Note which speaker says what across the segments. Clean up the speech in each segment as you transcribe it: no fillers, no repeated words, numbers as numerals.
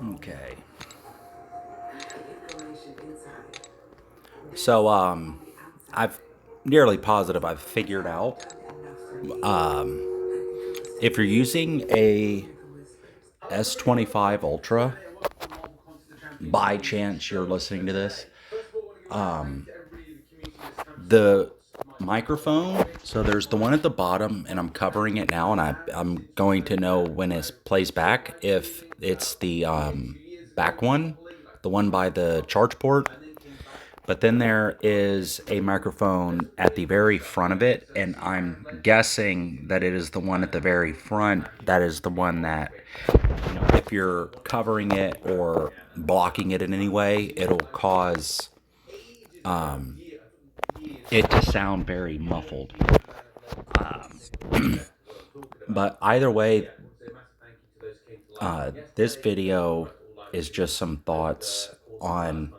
Speaker 1: Okay. So, I've nearly positive I've figured out if you're using a S25 Ultra, by chance you're listening to this, the microphone, so there's the one at the bottom, and I'm covering it now, and I'm going to know when it plays back if it's the back one, the one by the charge port. But then there is a microphone at the very front of it, and I'm guessing that it is the one at the very front. That is the one that, if you're covering it or blocking it in any way, it'll cause it to sound very muffled. But either way, this video is just some thoughts on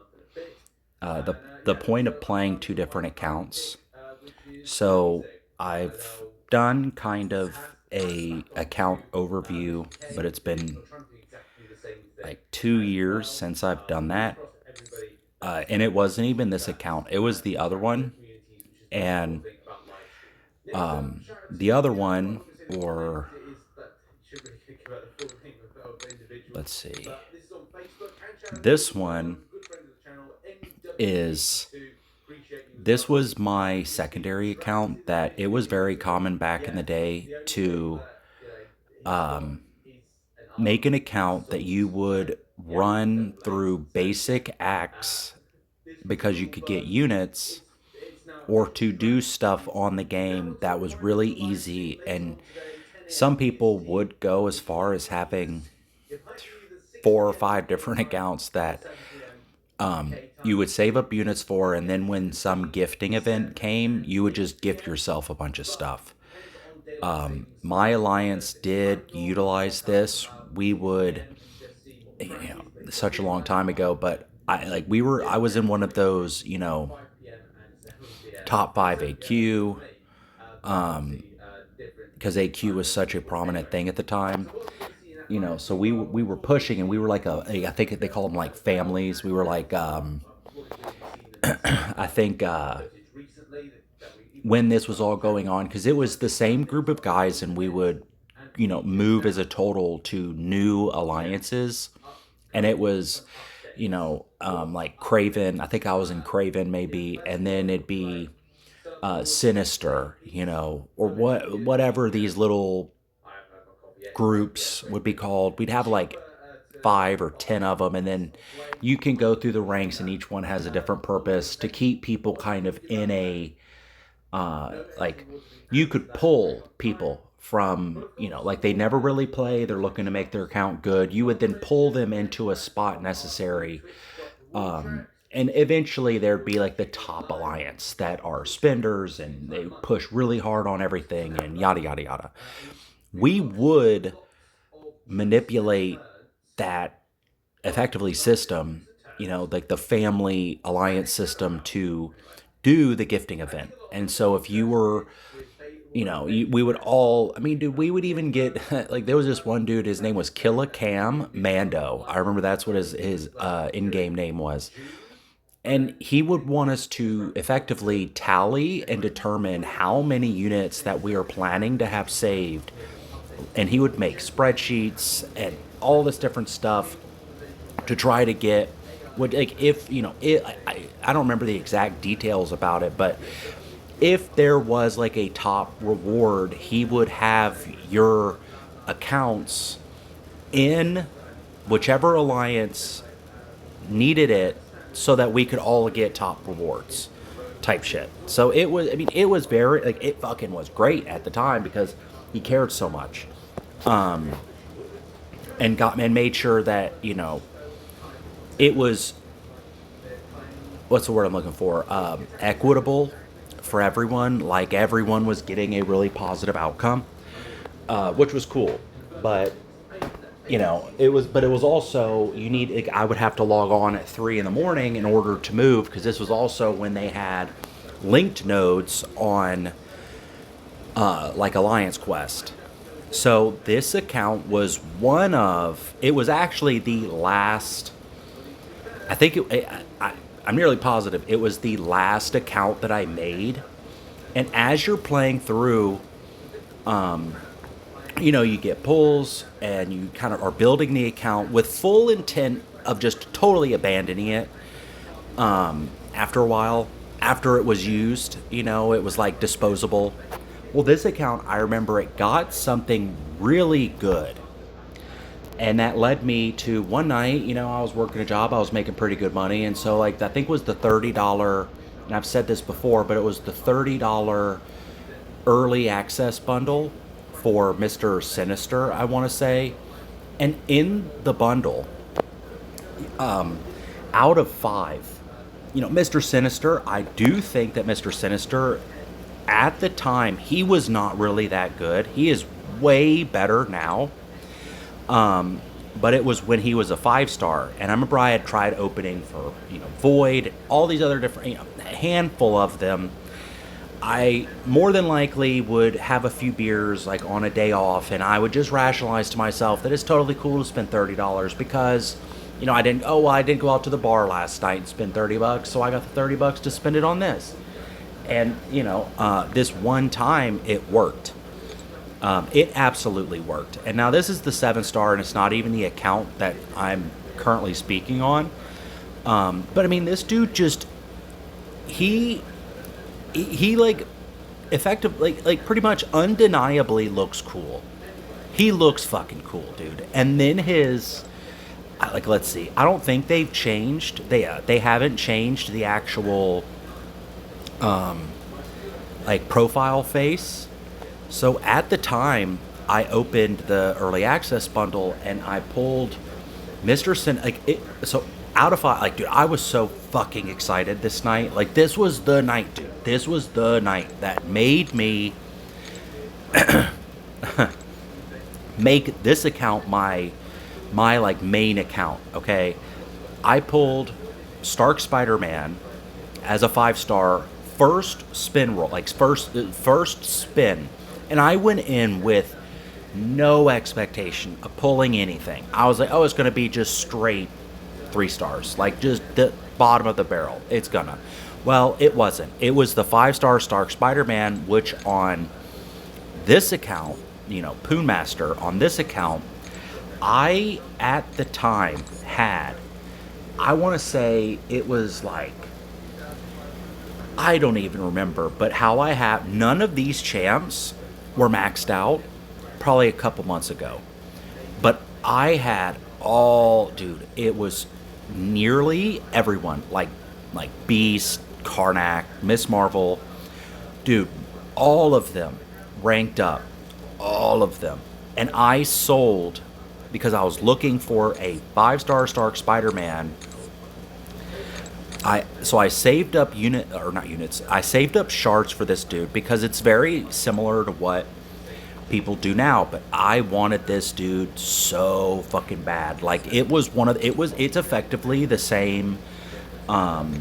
Speaker 1: the point of playing two different accounts. So I've done kind of a account overview, but it's been like 2 years since I've done that. And it wasn't even this account, it was the other one. And the other one, or let's see, this one is this was my secondary account. That it was very common back in the day to make an account that you would run through basic acts because you could get units, or to do stuff on the game that was really easy. And some people would go as far as having 4 or 5 different accounts that you would save up units for, and then when some gifting event came, you would just gift yourself a bunch of stuff. My alliance did utilize this. We would, such a long time ago, but I was in one of those, top 5 AQ, because AQ was such a prominent thing at the time. So we were pushing, and we were like I think they call them like families. We were like I think when this was all going on, because it was the same group of guys, and we would move as a total to new alliances. And it was like Craven. I think I was in Craven maybe, and then it'd be Sinister, or whatever these little groups would be called. We'd have like 5 or 10 of them, and then you can go through the ranks, and each one has a different purpose to keep people kind of in a like, you could pull people from, like they never really play, they're looking to make their account good. You would then pull them into a spot necessary. And eventually there'd be like the top alliance that are spenders, and they push really hard on everything, and yada yada yada. We would manipulate that effectively system, like the family alliance system, to do the gifting event. And so if you were, we would all, I mean, dude, we would even get, like, there was this one dude, his name was Killa Cam Mando. I remember that's what his in-game name was. And he would want us to effectively tally and determine how many units that we are planning to have saved. And he would make spreadsheets and all this different stuff to try to get what, like, if I don't remember the exact details about it, but if there was like a top reward, he would have your accounts in whichever alliance needed it, so that we could all get top rewards type shit. So it was, I mean, it was very, like, it fucking was great at the time because he cared so much. And made sure that, it was, what's the word I'm looking for? Equitable for everyone. Like, everyone was getting a really positive outcome, which was cool. But it was also, you need, like, I would have to log on at 3 in the morning in order to move, because this was also when they had linked nodes on like Alliance Quest. So this account was it was actually the last, I think I'm nearly positive it was the last account that I made. And as you're playing through, you get pulls and you kind of are building the account with full intent of just totally abandoning it after a while. After it was used, it was like disposable. Well, this account, I remember it got something really good. And that led me to one night, I was working a job, I was making pretty good money. And so, like, I think it was the $30, and I've said this before, but it was the $30 early access bundle for Mr. Sinister, I want to say. And in the bundle, out of five, Mr. Sinister, I do think that Mr. Sinister, at the time, he was not really that good. He is way better now. But it was when he was a 5-star, and I remember I had tried opening for, Void, all these other different, a handful of them. I more than likely would have a few beers like on a day off, and I would just rationalize to myself that it's totally cool to spend $30 because, I didn't go out to the bar last night and spend $30, so I got the $30 to spend it on this. And, this one time it worked. It absolutely worked. And now this is the 7-star, and it's not even the account that I'm currently speaking on. But I mean, this dude just, he like effective, like pretty much undeniably looks cool. He looks fucking cool, dude. And then let's see. I don't think they've changed. They haven't changed the actual profile face. So at the time, I opened the early access bundle and I pulled Mr. Sin. So out of 5, dude, I was so fucking excited this night. Like, this was the night, dude. This was the night that made me make this account my main account. Okay, I pulled Stark Spider-Man as a 5-star first spin roll, first spin. And I went in with no expectation of pulling anything. I was like, it's going to be just straight 3 stars. Like, just the bottom of the barrel. It's gonna. Well, it wasn't. It was the 5-star Stark Spider-Man, which on this account, Poon Master, on this account, I, at the time, had, I want to say it was like, I don't even remember, but how I have, none of these champs were maxed out probably a couple months ago. But I had dude, it was nearly everyone, like Beast, Karnak, Miss Marvel, dude, all of them ranked up, all of them. And I sold because I was looking for a 5-star Stark Spider-Man. So I saved up I saved up shards for this dude because it's very similar to what people do now, but I wanted this dude so fucking bad. Like, it's effectively the same as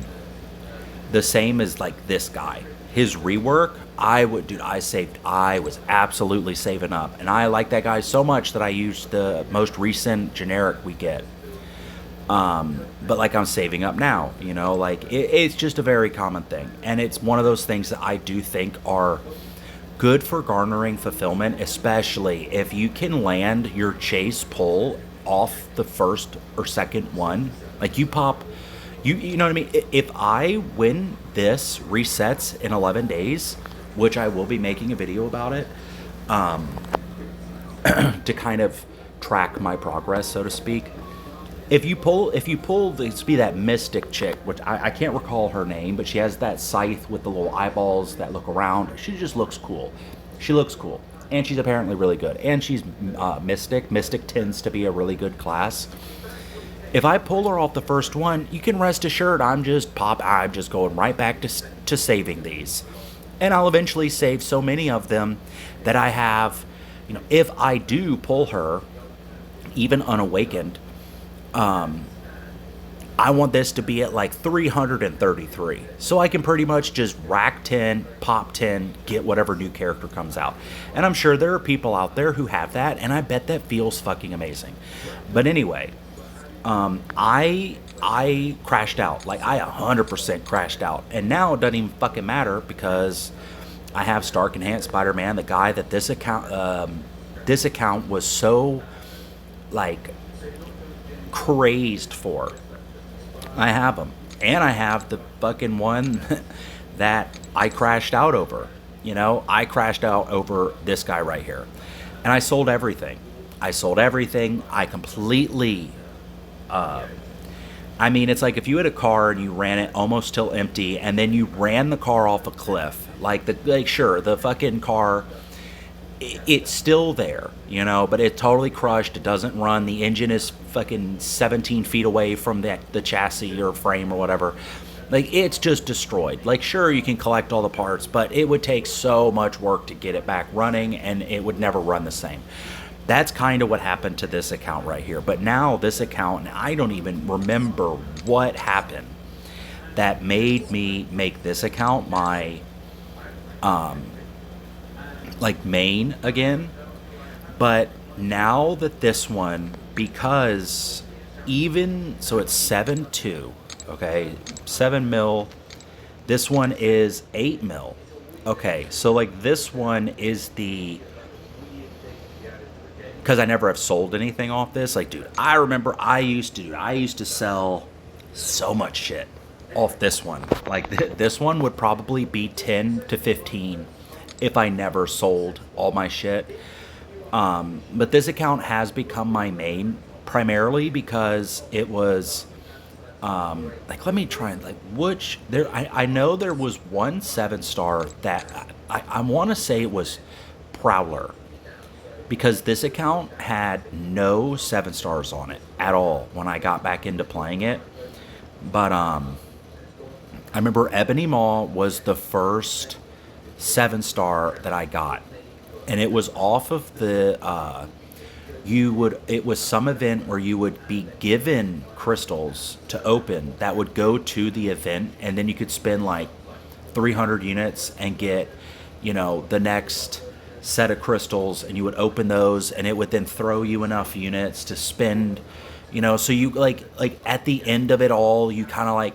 Speaker 1: like this guy. His rework, I was absolutely saving up, and I like that guy so much that I used the most recent generic we get. But like, I'm saving up now, it's just a very common thing. And it's one of those things that I do think are good for garnering fulfillment, especially if you can land your chase pull off the first or second one. Like, you pop, you know what I mean? If when this resets in 11 days, which I will be making a video about it, to kind of track my progress, so to speak. If you pull, this be that mystic chick, which I can't recall her name, but she has that scythe with the little eyeballs that look around. She just looks cool. She looks cool. And she's apparently really good. And she's mystic. Mystic tends to be a really good class. If I pull her off the first one, you can rest assured I'm just going right back to saving these. And I'll eventually save so many of them that I have, if I do pull her, even unawakened, I want this to be at like 333. So I can pretty much just rack 10, pop 10, get whatever new character comes out. And I'm sure there are people out there who have that, and I bet that feels fucking amazing. But anyway, I crashed out. Like I 100% crashed out. And now it doesn't even fucking matter because I have Stark Enhanced Spider-Man, the guy that this account was so like crazed for. I have them. And I have the fucking one that I crashed out over. You know, I crashed out over this guy right here. And I sold everything. I sold everything. I completely. I mean, it's like if you had a car and you ran it almost till empty and then you ran the car off a cliff. Like sure, the fucking car it's still there, you know, but it's totally crushed. It doesn't run. The engine is fucking 17 feet away from the chassis or frame or whatever. Like, it's just destroyed. Like, sure, you can collect all the parts, but it would take so much work to get it back running, and it would never run the same. That's kind of what happened to this account right here. But now, this account, and I don't even remember what happened that made me make this account my like main again. But now that this one, because even so, it's 7.2, okay, 7 mil. This one is 8 mil. Okay, so like this one is the, because I never have sold anything off this. Like, dude, I remember I used to sell so much shit off this one. Like this one would probably be 10 to 15 if I never sold all my shit. But this account has become my main primarily because it was like, let me try and like which there I know there was one 7 star that I want to say it was Prowler, because this account had no 7 stars on it at all when I got back into playing it. But I remember Ebony Maw was the first 7 star that I got, and it was off of the you would it was some event where you would be given crystals to open that would go to the event, and then you could spend like 300 units and get, you know, the next set of crystals, and you would open those and it would then throw you enough units to spend, you know, so you like at the end of it all you kind of like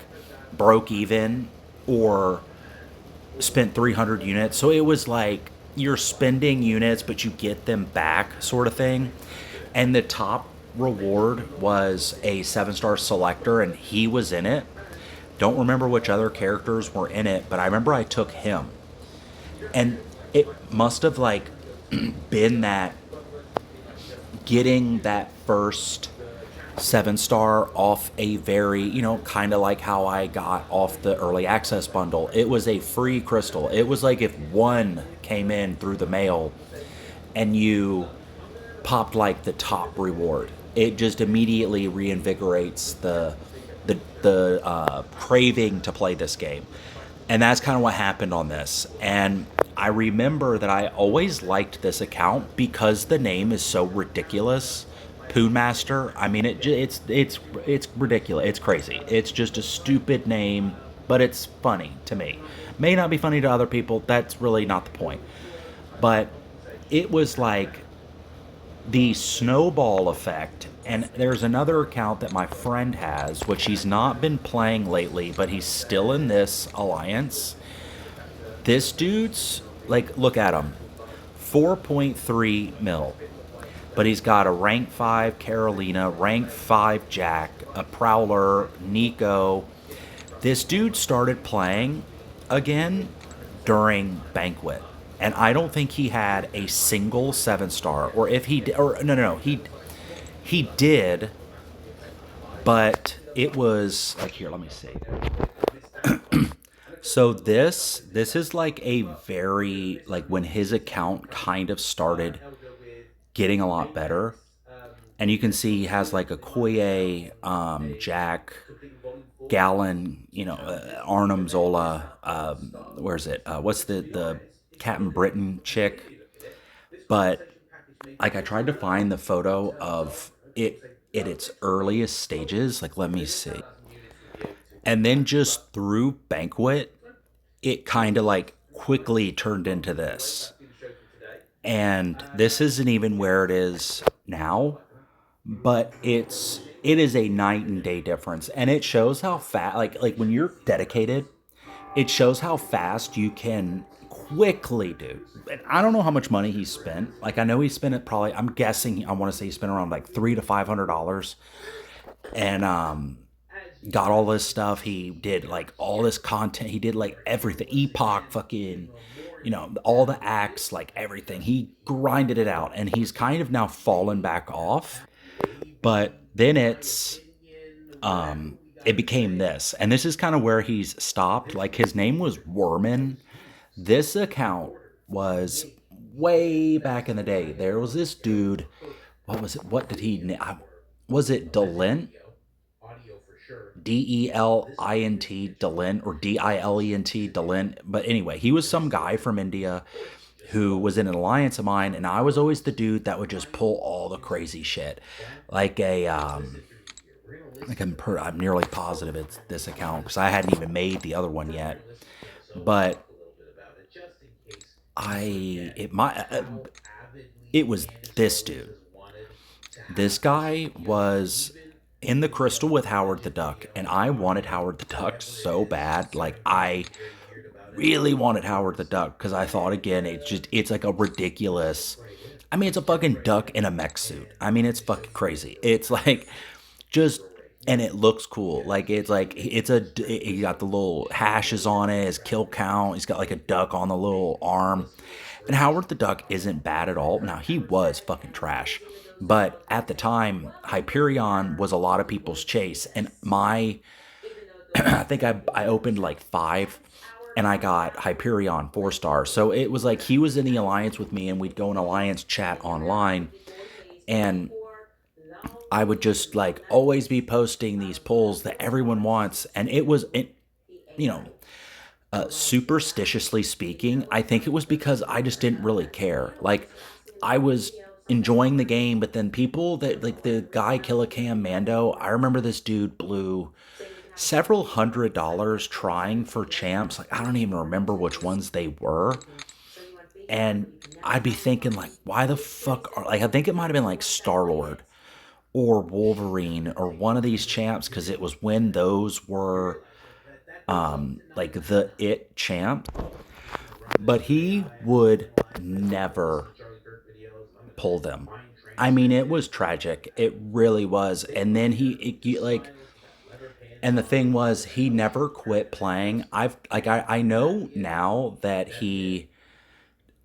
Speaker 1: broke even or spent 300 units. So it was like you're spending units but you get them back sort of thing. And the top reward was a 7 star selector, and he was in it. Don't remember which other characters were in it, but I remember I took him. And it must have like been that getting that first 7 star off a very, you know, kind of like how I got off the early access bundle. It was a free crystal. It was like if one came in through the mail and you popped like the top reward, it just immediately reinvigorates the craving to play this game. And that's kind of what happened on this. And I remember that I always liked this account because the name is so ridiculous. Poon Master. I mean, it's ridiculous. It's crazy. It's just a stupid name, but it's funny to me. May not be funny to other people. That's really not the point. But it was like the snowball effect. And there's another account that my friend has, which he's not been playing lately, but he's still in this alliance. This dude's like, look at him, 4.3 mil. But he's got a rank 5 Carolina, rank 5 Jack, a Prowler, Nico. This dude started playing again during Banquet. And I don't think he had a single 7 star. Or if he did, or no, he did, but it was like, here, let me see. So this is like a very, like when his account kind of started getting a lot better. And you can see he has like a Koye, Jack, Gallon, you know, Arnhem Zola. Where's it? What's the Captain Britain chick? But like I tried to find the photo of it at its earliest stages. Like, let me see. And then just through Banquet, it kind of like quickly turned into this. And this isn't even where it is now, but it is a night and day difference, and it shows how fast, like when you're dedicated, it shows how fast you can quickly do. And I don't know how much money he spent. Like I know he spent it probably. I'm guessing. I want to say he spent around like $300 to $500, and got all this stuff. He did like all this content. He did like everything. Epoch, fucking, all the acts, like everything. He grinded it out, and he's kind of now fallen back off. But then it became this, and this is kind of where he's stopped. Like his name was Werman. This account was way back in the day. There was this dude. What was it? What did he? Was it Delint? Delint, Delint, or Dilent, Delint. But anyway, he was some guy from India who was in an alliance of mine, and I was always the dude that would just pull all the crazy shit, like I'm nearly positive it's this account because I hadn't even made the other one yet, but it was this dude. This guy was in the crystal with Howard the Duck, and I wanted Howard the Duck so bad. Like I really wanted Howard the Duck because I thought again, it's like a ridiculous. I mean, it's a fucking duck in a mech suit. I mean, it's fucking crazy. It's like just, and it looks cool. Like he got the little hashes on it, his kill count. He's got like a duck on the little arm. And Howard the Duck isn't bad at all. Now he was fucking trash, but at the time, Hyperion was a lot of people's chase, and my I think I opened like five, and I got Hyperion 4 stars. So it was like he was in the alliance with me, and we'd go in alliance chat online, and I would just like always be posting these polls that everyone wants, and you know, superstitiously speaking, I think it was because I just didn't really care. Like I was enjoying the game, but then people that like the guy Killicam Mando, I remember this dude blew several $100 trying for champs. Like I don't even remember which ones they were. And I'd be thinking like, why the fuck are like I think it might have been like Star Lord or Wolverine or one of these champs because it was when those were like the it champ. But he would never pull them. I mean, it was tragic. It really was. And then like, and the thing was, he never quit playing. I know now that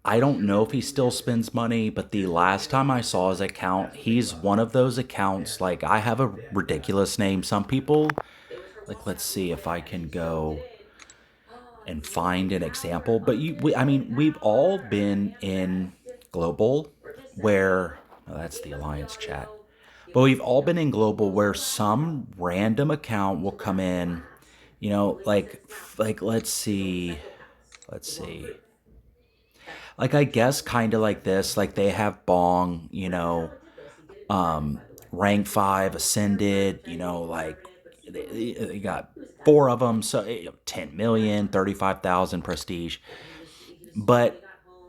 Speaker 1: I don't know if he still spends money, but the last time I saw his account, he's one of those accounts. Like, I have a ridiculous name. Some people, like, let's see if I can go and find an example. But I mean, we've all been in global where, oh, that's the alliance chat. But we've all been in global where some random account will come in, like let's see, like I guess kind of like this, like they have Bong, rank 5 ascended, like they got four of them, so 10 million, 35,000 prestige. But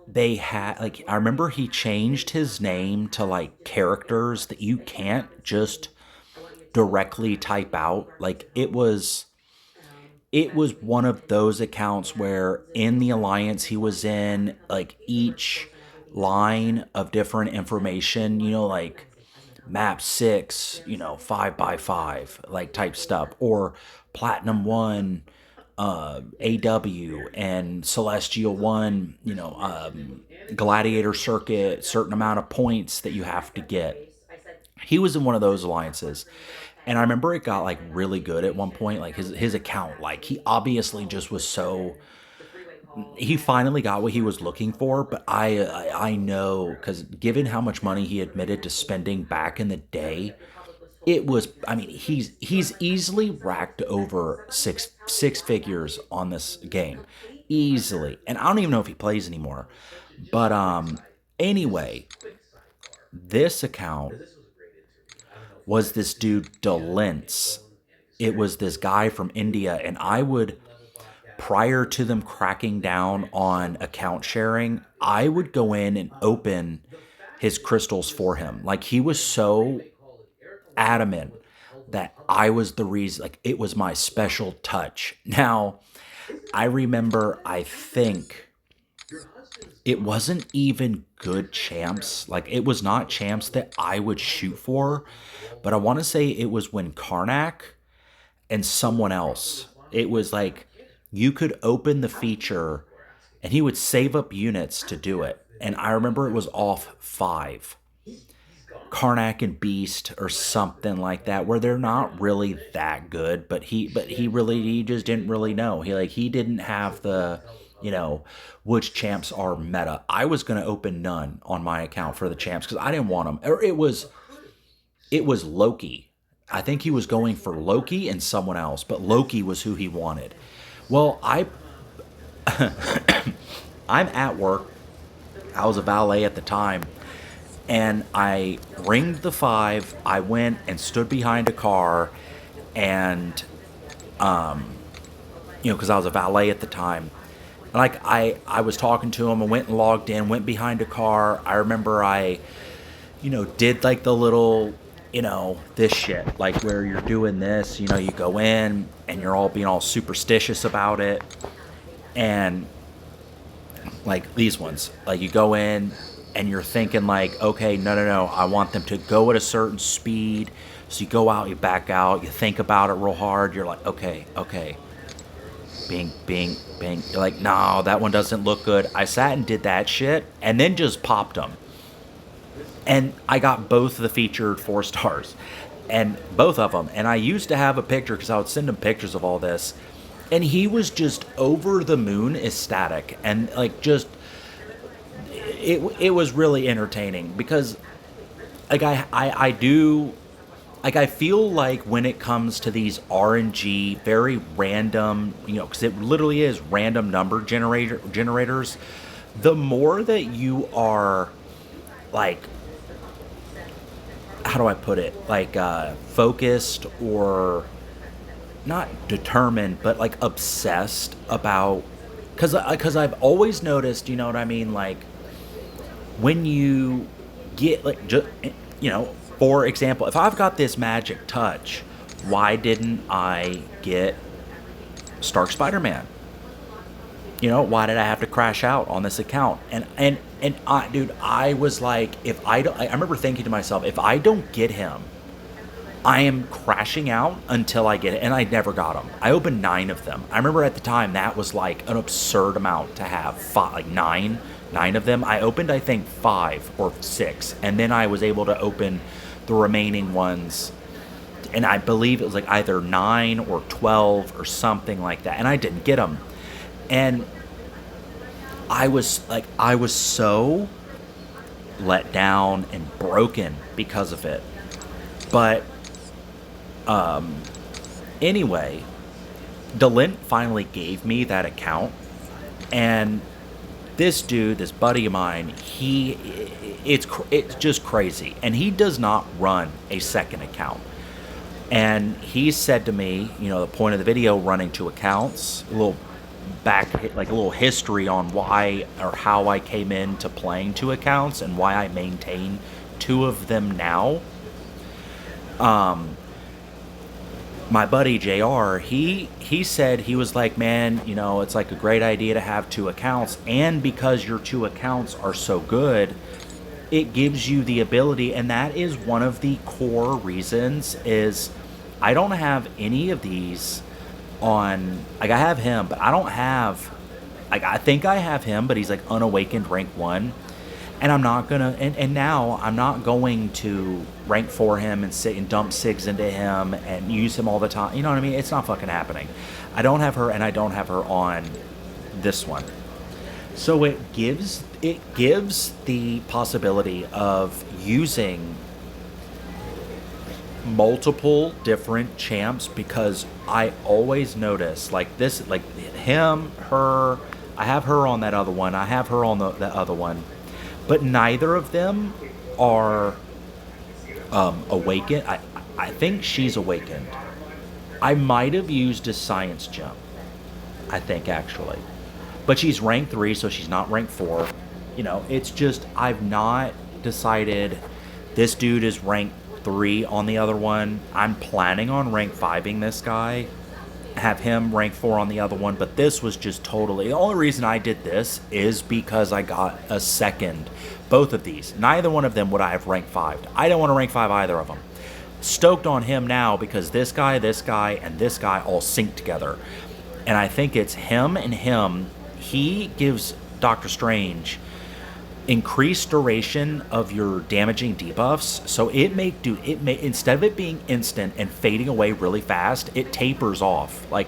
Speaker 1: they had, like, I remember he changed his name to like characters that you can't just directly type out. Like it was one of those accounts where in the alliance he was in like each line of different information, like map 6, 5 by 5, like type stuff, or platinum 1, AW, and celestial 1, gladiator circuit, certain amount of points that you have to get. He was in one of those alliances, and I remember it got like really good at one point. Like his account, like he obviously just was so, he finally got what he was looking for. But I know, because given how much money he admitted to spending back in the day, it was, I mean, he's easily racked over six figures on this game, easily. And I don't even know if he plays anymore. But anyway, this account was this dude Delence. it was this guy from India, and I would, prior to them cracking down on account sharing, I would go in and open his crystals for him. Like he was so adamant that I was the reason, like it was my special touch. Now, I remember, I think it wasn't even good champs. Like it was not champs that I would shoot for, but I want to say it was when Karnak and someone else. It was like you could open the feature and he would save up units to do it. And I remember it was off 5. Karnak and Beast or something like that, where they're not really that good, but he just didn't really know. He didn't have the, you know, which champs are meta. I was gonna open none on my account for the champs because I didn't want them. Or it was Loki. I think he was going for Loki and someone else, but Loki was who he wanted. Well, I'm at work. I was a valet at the time, and I ringed the 5. I went and stood behind a car, and because I was a valet at the time. Like I was talking to him. I went and logged in, went behind a car. I remember I, did like the little, this shit, like where you're doing this, you go in and you're all being all superstitious about it. And like these ones, like you go in and you're thinking like, okay, no, I want them to go at a certain speed. So you go out, you back out, you think about it real hard. You're like, okay, bing, bing, bing. You're like, no, that one doesn't look good. I sat and did that shit and then just popped them. And I got both of the featured 4 stars, and both of them. And I used to have a picture because I would send him pictures of all this. And he was just over the moon ecstatic. And like just, it was really entertaining because like I do, like I feel like when it comes to these RNG, very random, because it literally is random number generators, the more that you are like, how do I put it? Like focused or not determined, but like obsessed about, because I've always noticed, you know what I mean? Like when you get like, for example, if I've got this magic touch, why didn't I get Stark Spider-Man? Why did I have to crash out on this account? And I, dude, I was like, if I don't, I remember thinking to myself, if I don't get him, I am crashing out until I get it. And I never got them. I opened 9 of them. I remember at the time that was like an absurd amount to have, like nine of them. I opened, I think 5 or 6, and then I was able to open the remaining ones. And I believe it was like either 9 or 12 or something like that. And I didn't get them. And I was so let down and broken because of it. But anyway, Delint finally gave me that account, and this dude, this buddy of mine, it's just crazy, and he does not run a second account. And he said to me, the point of the video, running 2 accounts, a little like a little history on why or how I came into playing 2 accounts and why I maintain 2 of them now. My buddy JR, he said, he was like, man, it's like a great idea to have 2 accounts, and because your 2 accounts are so good, it gives you the ability, and that is one of the core reasons, is I don't have any of these on, like I have him, but I don't have, like I think I have him, but he's like unawakened rank 1, and I'm not gonna, and now I'm not going to rank for him and sit and dump SIGs into him and use him all the time. You know what I mean? It's not fucking happening. I don't have her, and I don't have her on this one. So it gives the possibility of using multiple different champs, because I always notice like this, like him, her, I have her on that other one, I have her on that other one, but neither of them are awakened. I think she's awakened. I might have used a science jump, I think, actually. But she's rank 3, so she's not rank 4. You know, it's just, I've not decided this dude is rank 3 on the other one. I'm planning on rank 5ing this guy, have him rank 4 on the other one, but this was just totally, the only reason I did this is because I got a second. Both of these, neither one of them would I have rank 5'd. I don't want to rank 5 either of them. Stoked on him now because this guy, and this guy all sync together. And I think it's him and him. He gives Doctor Strange increased duration of your damaging debuffs. So it may instead of it being instant and fading away really fast, it tapers off like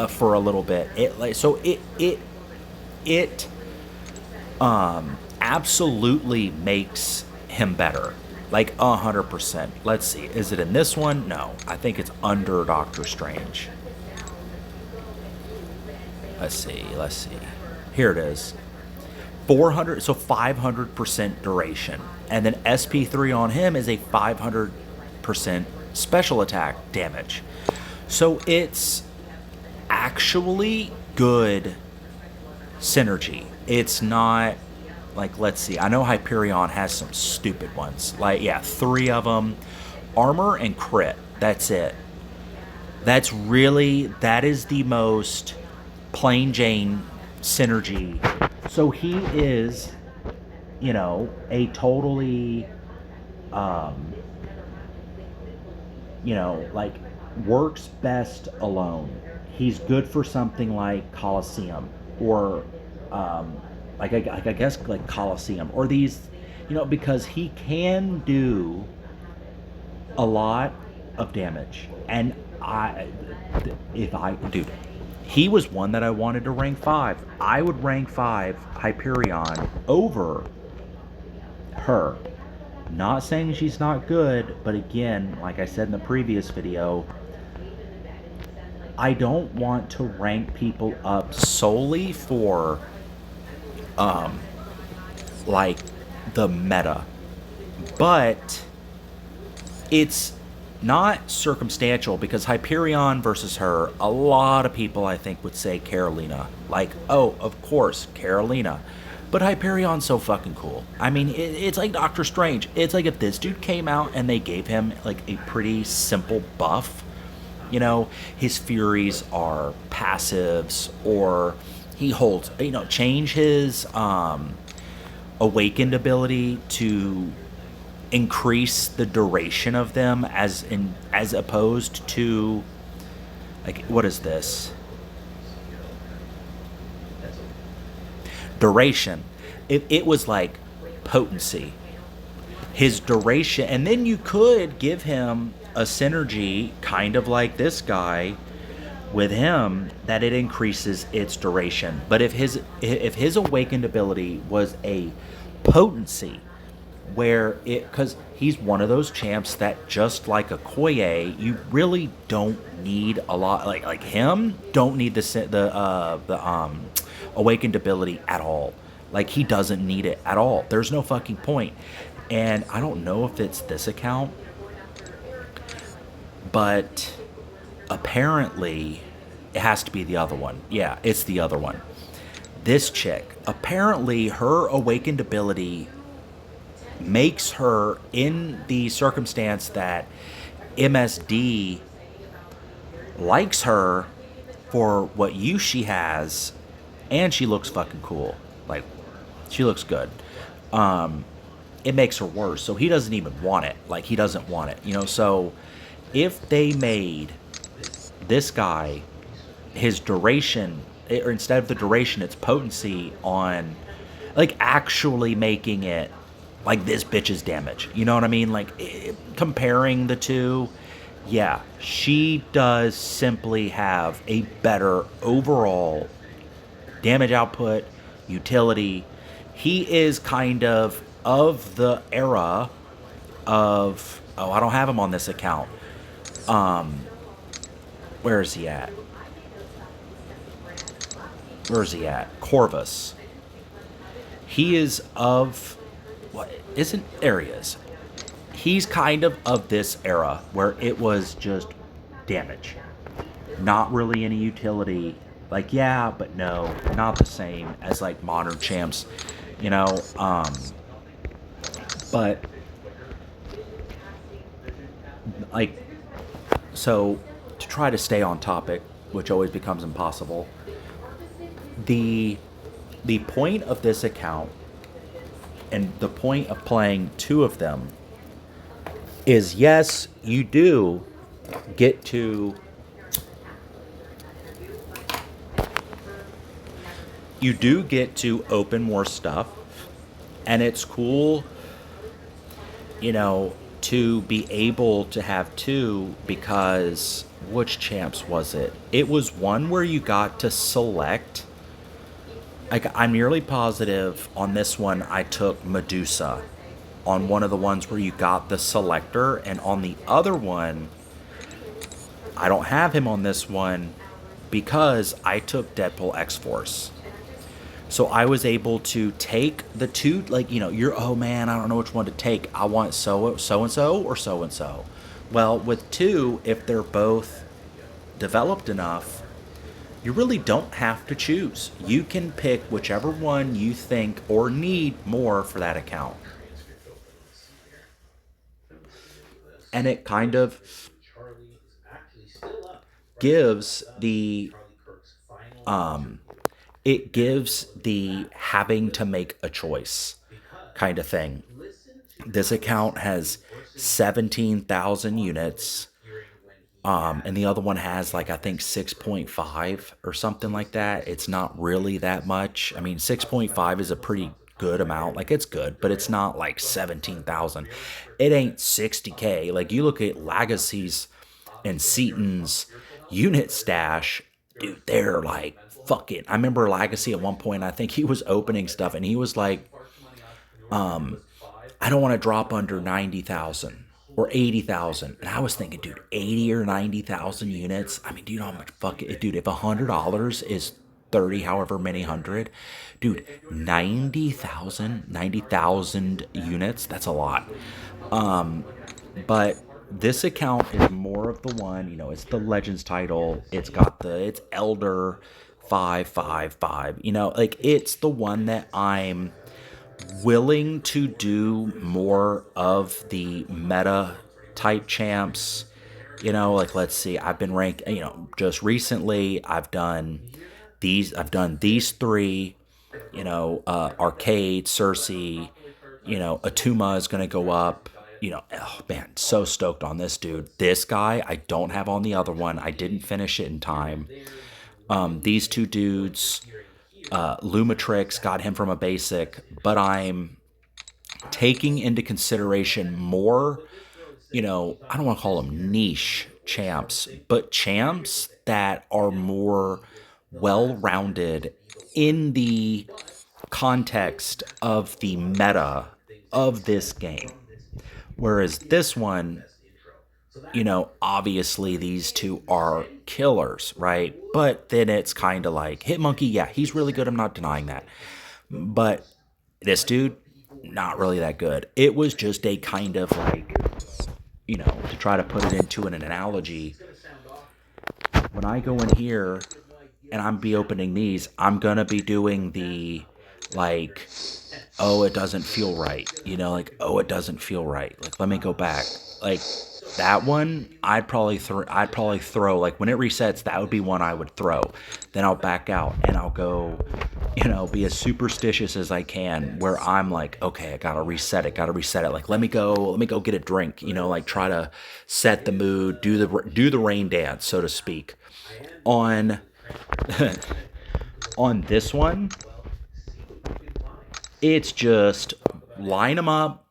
Speaker 1: for a little bit. It absolutely makes him better. Like 100%. Let's see. Is it in this one? No. I think it's under Doctor Strange. Let's see. Here it is. 400, so 500% duration. And then SP3 on him is a 500% special attack damage. So it's actually good synergy. It's not like, let's see. I know Hyperion has some stupid ones. Like, yeah, 3 of them. Armor and crit. That's it. That is the most plain Jane synergy. So he is, you know, a totally, you know, like, works best alone. He's good for something like Colosseum or, I guess like Colosseum or these, you know, because he can do a lot of damage. And dude, he was one that I wanted to rank 5. I would rank 5 Hyperion over her. Not saying she's not good, but again, like I said in the previous video, I don't want to rank people up solely for like the meta. But it's not circumstantial because Hyperion versus her, a lot of people I think would say Carolina. Like, oh, of course, Carolina. But Hyperion's so fucking cool. I mean, it's like Doctor Strange. It's like if this dude came out and they gave him like a pretty simple buff. You know, his Furies are passives, or he holds, you know, change his awakened ability to increase the duration of them as opposed to, like, what is this? Duration. It was like potency. His duration, and then you could give him a synergy kind of like this guy with him that it increases its duration. But if his awakened ability was a potency, where because he's one of those champs that, just like a Koye, you really don't need a lot, like him, don't need the awakened ability at all. Like, he doesn't need it at all. There's no fucking point. And I don't know if it's this account, but apparently it has to be the other one. Yeah, it's the other one. This chick, apparently her awakened ability makes her, in the circumstance that MSD likes her for what use she has, and she looks fucking cool. Like, she looks good. It makes her worse. So he doesn't even want it. Like, he doesn't want it. You know, so if they made this guy, his duration, or instead of the duration, it's potency on, like, actually making it like this bitch's damage. You know what I mean? Like, comparing the two, yeah, she does simply have a better overall damage output, utility. He is kind of the era of, oh, I don't have him on this account. Where is he at? Where is he at? Corvus. He is of, what, there he is. He's kind of this era where it was just damage. Not really any utility. Like, yeah, but no, not the same as like modern champs, you know. But like, so to try to stay on topic, which always becomes impossible, the the point of this account and the point of playing two of them is, yes, you do get to open more stuff, and it's cool, you know, to be able to have two, because which champs was it? It was one where you got to select. Like, I'm nearly positive on this one I took Medusa on one of the ones where you got the selector, and on the other one I don't have him on this one because I took Deadpool X Force. So I was able to take the two, like, you're, oh man, I don't know which one to take. I want so and so or so and so. Well, with two, if they're both developed enough, you really don't have to choose. You can pick whichever one you think or need more for that account. And it kind of gives the having to make a choice kind of thing. This account has 17,000 units, and the other one has, like, I think 6.5 or something like that. It's not really that much. I mean, 6.5 is a pretty good amount. Like, it's good, but it's not like 17,000. It ain't 60K. Like, you look at Legacy's and Seaton's unit stash, dude, they're like, fuck it. I remember Legacy at one point, I think he was opening stuff and he was like, I don't want to drop under 90,000 or 80,000. And I was thinking, dude, 80 or 90,000 units. I mean, do you know how much fuck it, dude, if $100 is 30, however many hundred, dude, 90,000 units, that's a lot. But this account is more of the one, it's the Legends title. It's Elder 555. Like, it's the one that I'm willing to do more of the meta type champs. Like, let's see, I've been ranked, just recently I've done these three, Arcade, Cersei, Atuma is going to go up. Oh man, so stoked on this dude. This guy, I don't have on the other one. I didn't finish it in time. These two dudes, Lumatrix, got him from a basic, but I'm taking into consideration more, I don't want to call them niche champs, but champs that are more well rounded in the context of the meta of this game. Whereas this one, obviously these two are killers, right? But then it's kind of like Hitmonkey, yeah, he's really good. I'm not denying that. But this dude, not really that good. It was just a kind of like, to try to put it into an analogy, when I go in here and I'm be opening these, I'm gonna be doing the, like, oh, it doesn't feel right. Like, oh, it doesn't feel right. Like, let me go back. Like, that one, I'd probably throw, like, when it resets, that would be one I would throw. Then I'll back out and I'll go, be as superstitious as I can, where I'm like, okay, I gotta reset it. Like, let me go get a drink, like, try to set the mood, do the rain dance, so to speak. On on this one, it's just line them up,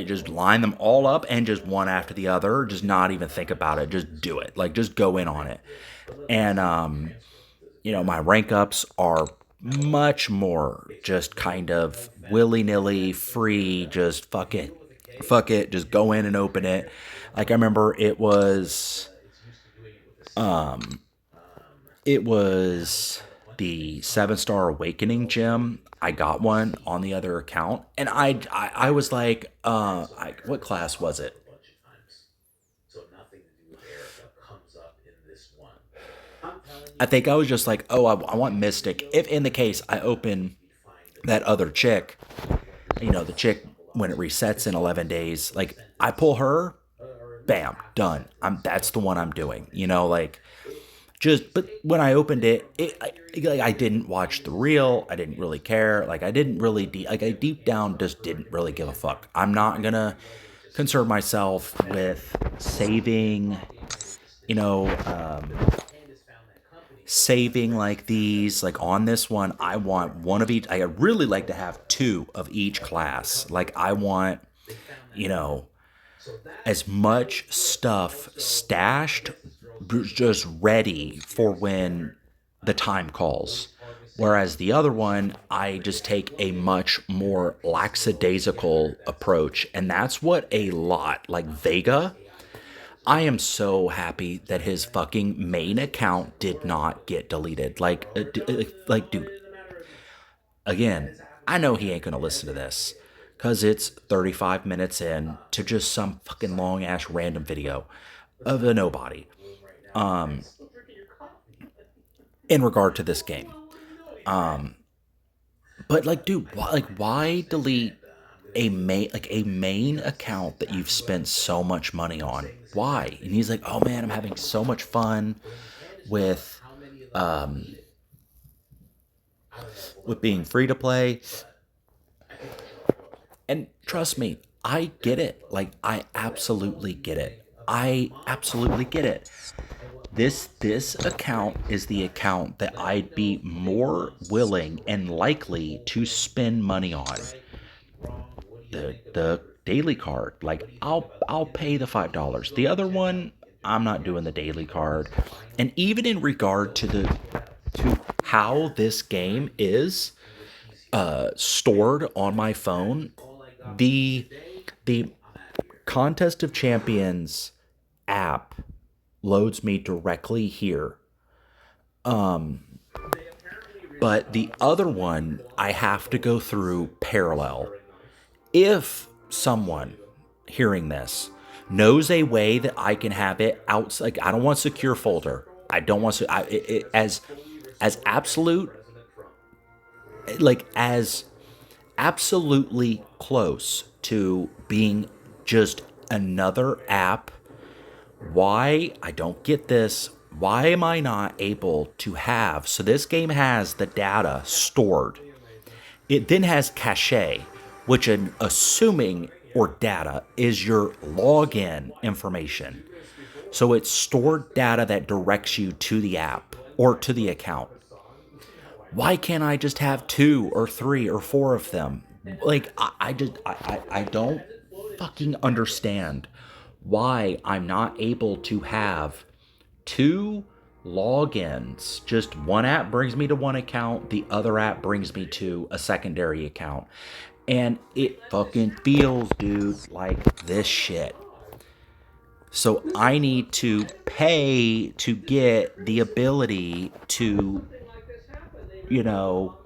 Speaker 1: just line them all up, and just one after the other. Just not even think about it. Just do it. Like, just go in on it. And my rank ups are much more just kind of willy nilly, free. Just fuck it. Just go in and open it. Like, I remember it was the 7-star awakening gem. I got one on the other account, and I was like, what class was it? I think I was just like, oh, I want Mystic. If in the case I open that other chick, the chick when it resets in 11 days, like I pull her, bam, done. That's the one I'm doing. Like just but when I opened like I didn't watch the reel. I didn't really care. Like I didn't really like I deep down just didn't really give a fuck. I'm not gonna concern myself with you know, um, saving like these. Like on this one, I want one of each. I really like to have two of each class. Like I want, you know, as much stuff stashed, just ready for when the time calls. Whereas the other one, I just take a much more lackadaisical approach. And that's what a lot like Vega. I am so happy that his fucking main account did not get deleted. Like, dude, again, I know he ain't gonna listen to this because it's 35 minutes in to just some fucking long ass random video of a nobody in regard to this game. But like, dude, why delete a main account that you've spent so much money on? Why? And he's like, oh man, I'm having so much fun with being free to play. And trust me, I get it. Like I absolutely get it. I absolutely get it. This account is the account that I'd be more willing and likely to spend money on. The daily card. Like I'll pay the $5. The other one, I'm not doing the daily card. And even in regard to the to how this game is stored on my phone, the the Contest of Champions app loads me directly here. But the other one, I have to go through parallel. If someone hearing this knows a way that I can have it out, like I don't want secure folder. I don't want to as absolute as absolutely close to being just another app. Why? I don't get this. Why am I not able to have? So this game has the data stored. It then has cache, which I'm assuming or data is your login information. So it's stored data that directs you to the app or to the account. Why can't I just have two or three or four of them? Like I don't fucking understand why I'm not able to have two logins. Just one app brings me to one account, the other app brings me to a secondary account. And it fucking feels, dude, like this shit. So I need to pay to get the ability to, you know,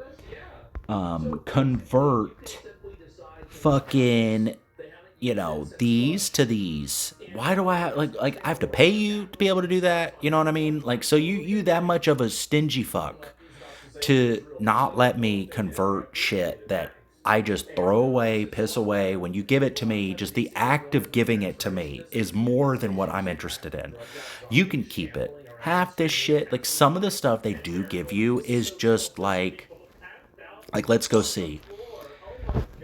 Speaker 1: convert fucking, these to these. Why do I have like I have to pay you to be able to do that? You know what I mean? Like so you that much of a stingy fuck to not let me convert shit that I just throw away, piss away when you give it to me. Just the act of giving it to me is more than what I'm interested in. You can keep it. Half this shit, like some of the stuff they do give you is just like let's go see.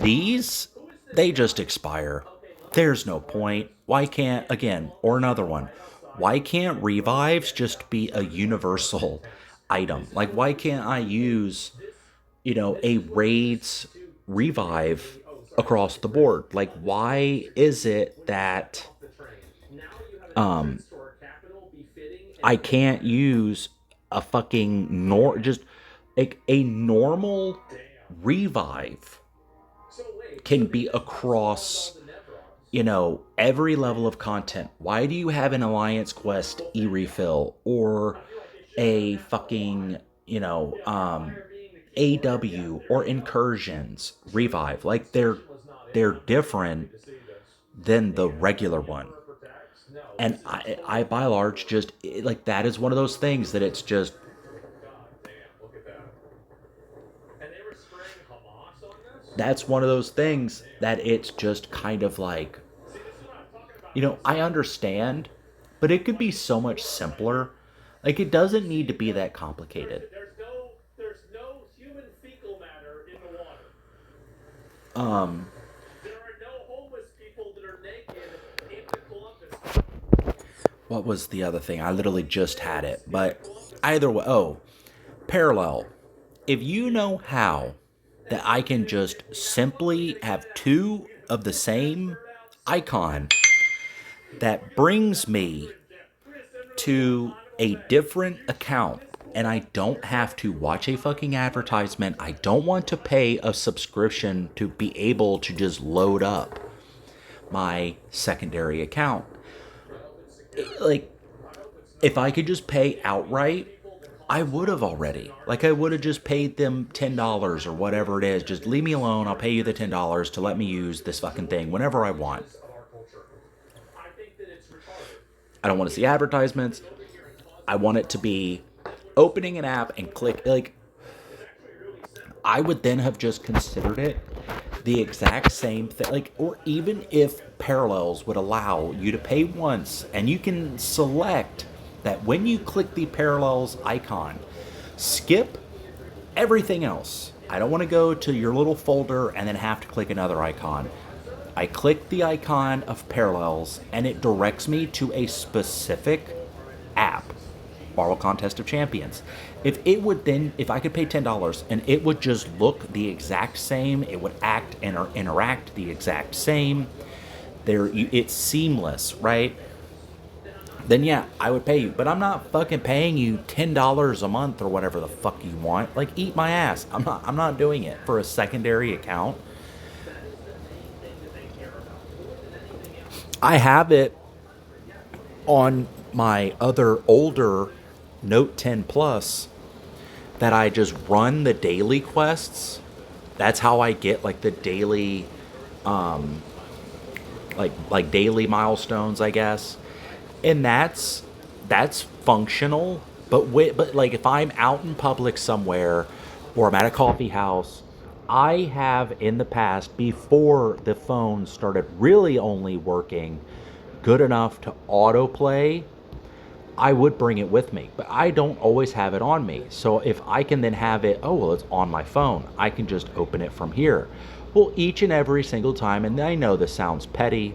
Speaker 1: These, they just expire. There's no point. Why can't, again, or another one, why can't revives just be a universal item? Like, why can't I use, a raids revive across the board? Like, why is it that I can't use a fucking just like a normal revive can be across every level of content? Why do you have an Alliance Quest e-refill or a fucking AW or Incursions revive? Like they're different than the regular one. And I by large just like that is one of those things that it's just that's one of those things that it's just kind of like, I understand, but it could be so much simpler. Like it doesn't need to be that complicated. Um, what was the other thing? I literally just had it, but either way, oh, parallel. If you know how that I can just simply have two of the same icon that brings me to a different account and I don't have to watch a fucking advertisement. I don't want to pay a subscription to be able to just load up my secondary account. Like, if I could just pay outright, I would have already. Like, I would have just paid them $10 or whatever it is. Just leave me alone. I'll pay you the $10 to let me use this fucking thing whenever I want. I don't want to see advertisements. I want it to be opening an app and click. Like, I would then have just considered it the exact same thing. Like, or even if Parallels would allow you to pay once and you can select that when you click the Parallels icon, skip everything else. I don't want to go to your little folder and then have to click another icon. I click the icon of Parallels and it directs me to a specific app, Marvel Contest of Champions. If I could pay $10 and it would just look the exact same, it would act and interact the exact same. It's seamless, right? Then yeah, I would pay you. But I'm not fucking paying you $10 a month or whatever the fuck you want. Like, eat my ass. I'm not doing it for a secondary account. I have it on my other older Note 10 Plus that I just run the daily quests. That's how I get like the daily like daily milestones, I guess. And that's functional, but like if I'm out in public somewhere or I'm at a coffee house, I have in the past before the phone started really only working good enough to autoplay, I would bring it with me, but I don't always have it on me. So if I can then have it, oh, well, it's on my phone, I can just open it from here. Well, each and every single time, and I know this sounds petty,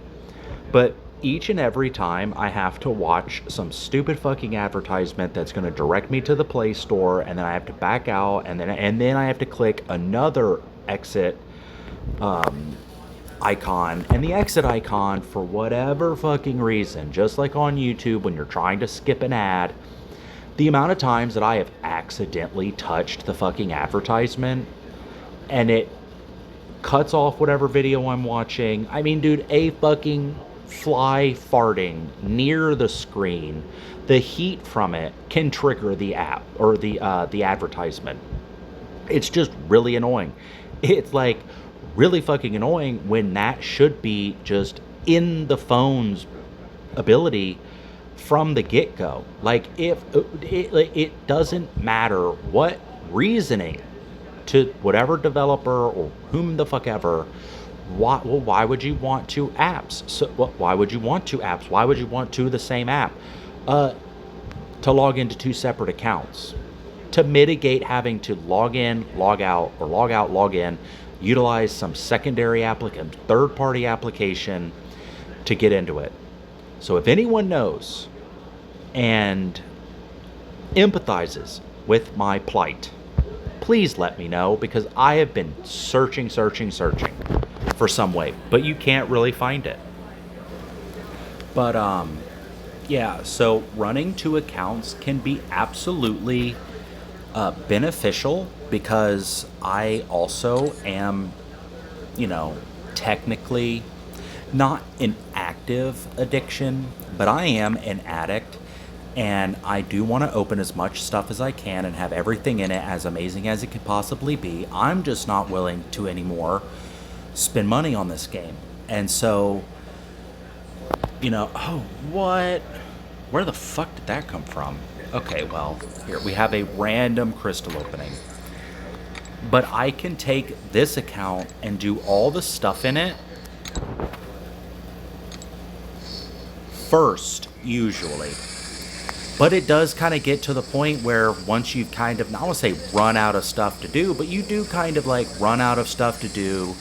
Speaker 1: but each and every time I have to watch some stupid fucking advertisement that's going to direct me to the Play Store, and then I have to back out, and then I have to click another exit icon, and the exit icon, for whatever fucking reason, just like on YouTube when you're trying to skip an ad, the amount of times that I have accidentally touched the fucking advertisement and it cuts off whatever video I'm watching. I mean, dude, a fucking fly farting near the screen, the heat from it can trigger the app or the advertisement. It's just really annoying. It's like really fucking annoying when that should be just in the phone's ability from the get-go. Like, if it doesn't matter what reasoning to whatever developer or whom the fuck ever, why would you want two apps? Why would you want two apps? Why would you want two of the same app? To log into two separate accounts, to mitigate having to log in, log out, or log out, log in, utilize some secondary third-party application to get into it. So if anyone knows and empathizes with my plight, please let me know, because I have been searching for some way, but you can't really find it. But yeah, so running two accounts can be absolutely beneficial, because I also am, technically not an active addiction, but I am an addict, and I do want to open as much stuff as I can and have everything in it as amazing as it could possibly be. I'm just not willing to anymore spend money on this game. And so Oh, what? Where the fuck did that come from? Okay, well, here we have a random crystal opening. But I can take this account and do all the stuff in it first, usually. But it does kind of get to the point where once you've kind of, I don't want to say run out of stuff to do, but you do kind of like run out of stuff to do,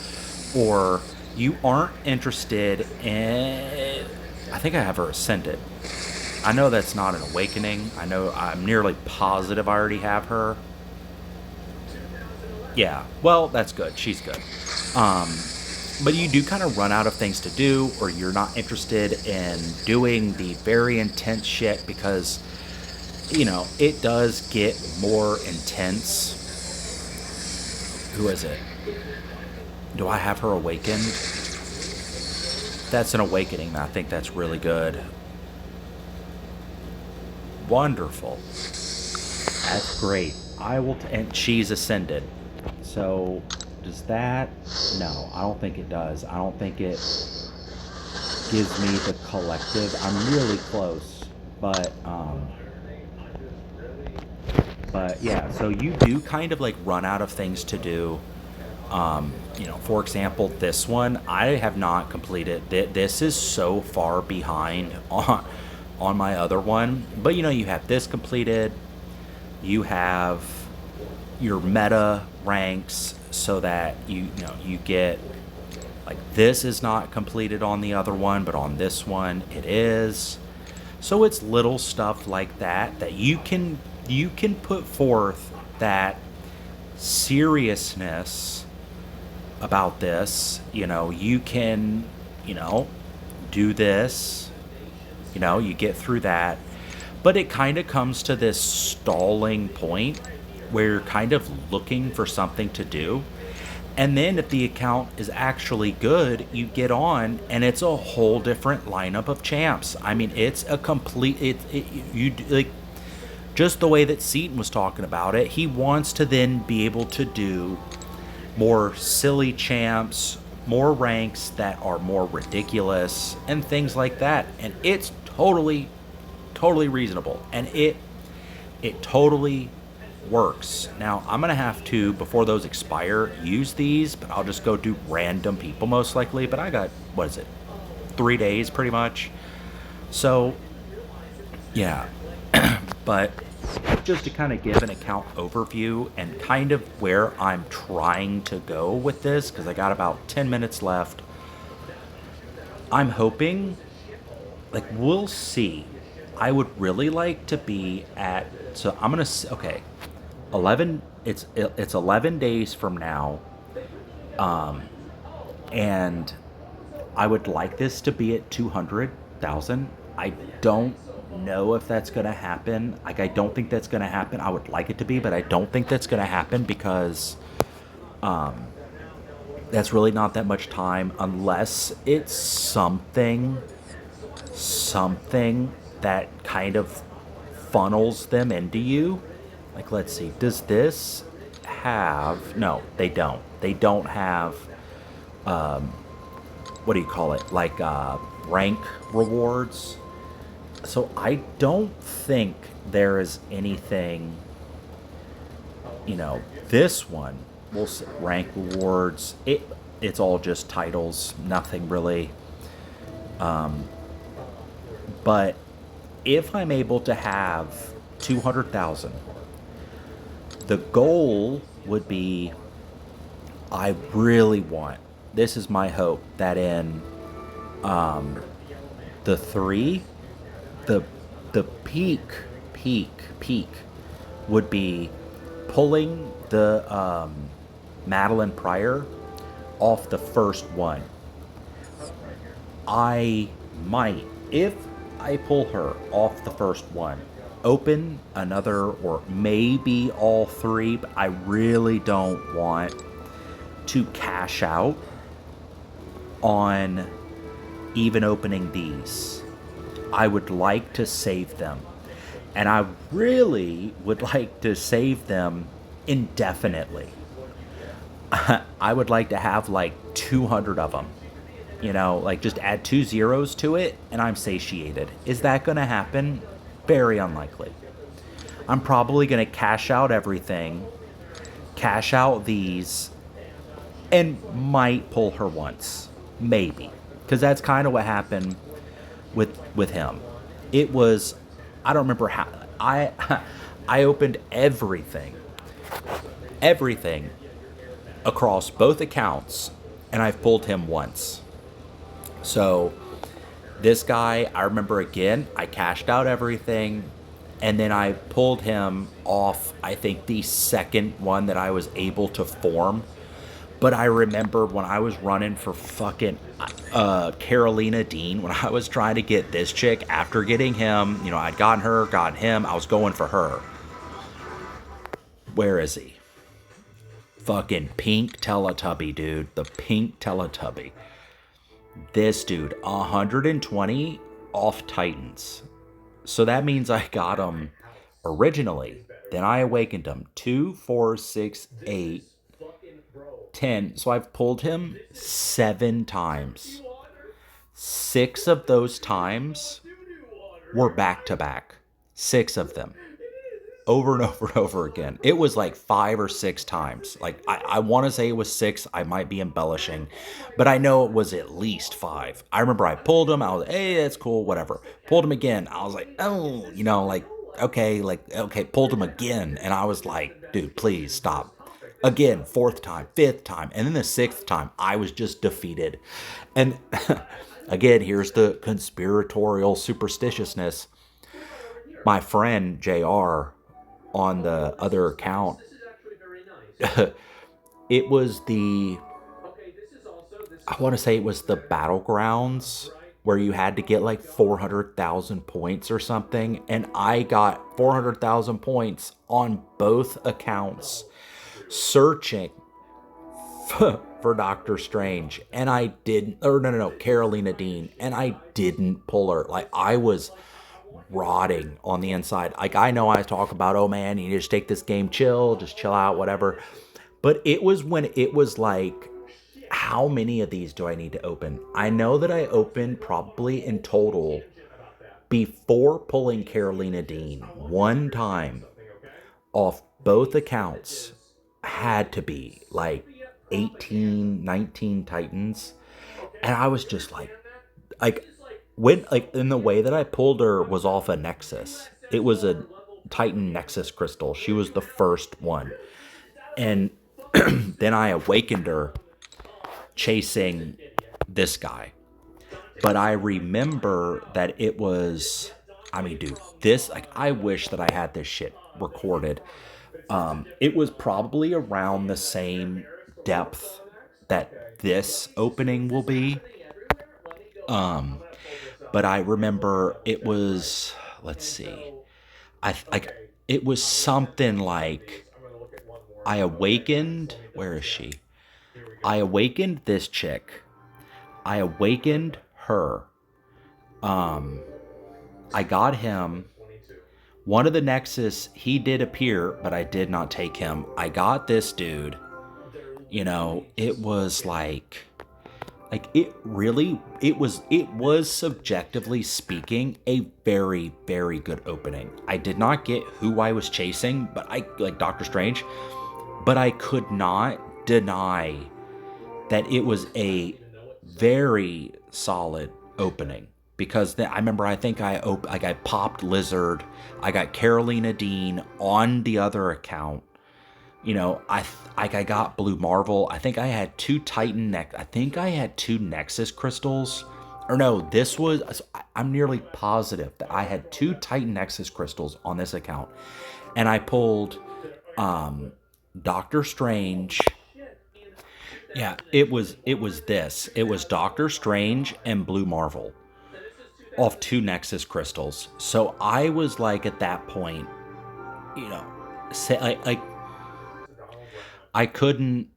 Speaker 1: or you aren't interested in. I think I have her ascended. I know that's not an awakening. I know I'm nearly positive I already have her. Yeah, well, that's good. She's good. Um, but you do kind of run out of things to do, or you're not interested in doing the very intense shit because, it does get more intense. Who is it? Do I have her awakened? That's an awakening. I think that's really good. Wonderful. That's great. And she's ascended. So, does that? No, I don't think it does. I don't think it gives me the collective. I'm really close, but yeah. So you do kind of like run out of things to do. For example, this one I have not completed. This is so far behind on my other one. But you have this completed. You have your meta ranks so that you get like this is not completed on the other one, but on this one it is. So it's little stuff like that you can put forth that seriousness about this. You can do this. You get through that, but it kind of comes to this stalling point where you're kind of looking for something to do. And then if the account is actually good, you get on and it's a whole different lineup of champs. I mean, it's a complete you like just the way that Seaton was talking about it. He wants to then be able to do more silly champs, more ranks that are more ridiculous and things like that. And it's totally reasonable. And it totally works. Now, I'm going to have to, before those expire, use these, but I'll just go do random people most likely. But I got, what is it, 3 days pretty much. So, yeah. But just to kind of give an account overview and kind of where I'm trying to go with this, because I got about 10 minutes left. I'm hoping, like, we'll see. I would really like to be at, so I'm going to, okay, 11, it's 11 days from now, and I would like this to be at 200,000. I don't know if that's going to happen. Like, I don't think that's going to happen. I would like it to be, but I don't think that's going to happen because that's really not that much time unless it's something that kind of funnels them into you. Like, let's see, does this have, no, they don't. They don't have, what do you call it? Like, rank rewards. So I don't think there is anything, this one, we'll see, rank rewards. It's all just titles, nothing really. But if I'm able to have 200,000, the goal would be, I really want, this is my hope, that in the three, the peak would be pulling the Madeline Pryor off the first one. I might, if I pull her off the first one, open another or maybe all three, but I really don't want to cash out on even opening these. I would like to save them. And I really would like to save them indefinitely. I would like to have like 200 of them. like just add two zeros to it and I'm satiated. Is that going to happen? Very unlikely. I'm probably going to cash out everything, cash out these, and might pull her once. Maybe. Because that's kind of what happened with him. It was, I don't remember how, I, I opened everything across both accounts, and I've pulled him once. So this guy, I remember again, I cashed out everything, and then I pulled him off, I think, the second one that I was able to form. But I remember when I was running for fucking Carolina Dean, when I was trying to get this chick after getting him, I'd gotten her, got him, I was going for her. Where is he? Fucking pink Teletubby, dude. The pink Teletubby. This dude, 120 off Titans. So that means I got him originally. Then I awakened him. 2, 4, 6, 8, 10. So I've pulled him 7 times. 6 of those times were back to back. 6 of them. Over and over and over again. It was like 5 or 6 times. Like, I want to say it was 6. I might be embellishing. But I know it was at least 5. I remember I pulled him. I was like, hey, that's cool, whatever. Pulled him again. I was like, oh, okay. Pulled him again. And I was like, dude, please stop. Again, 4th time, 5th time. And then the 6th time, I was just defeated. And again, here's the conspiratorial superstitiousness. My friend, JR, on the other account, it was I want to say it was the battlegrounds where you had to get like 400,000 points or something, and I got 400,000 points on both accounts searching for Doctor Strange, and I didn't, or no, Carolina Dean, and I didn't pull her. Like, I was rotting on the inside. Like, I know I talk about, oh man, you just take this game chill, just chill out, whatever. But it was when it was like, how many of these do I need to open? I know that I opened probably in total before pulling Carolina Dean 1 time off both accounts had to be like 18, 19 Titans. And I was just like, when, like, in the way that I pulled her was off a Nexus. It was a Titan Nexus crystal. She was the first one. And then I awakened her chasing this guy. But I remember that it was, I mean, dude, this, like, I wish that I had this shit recorded. It was probably around the same depth that this opening will be. But I remember it was, let's see, it was something like, I awakened, where is she? I awakened this chick. I awakened her. I got him. One of the Nexus, he did appear, but I did not take him. I got this dude. It was like it was subjectively speaking a very, very good opening. I did not get who I was chasing, but like Doctor Strange, but I could not deny that it was a very solid opening, because I remember, I think I popped Lizard, I got Carolina Dean on the other account. I got Blue Marvel. I think I had 2 Nexus crystals. Or no, I'm nearly positive that I had 2 Titan Nexus crystals on this account. And I pulled Doctor Strange. Yeah, it was this. It was Doctor Strange and Blue Marvel off 2 Nexus crystals. So I was like, at that point, say, I couldn't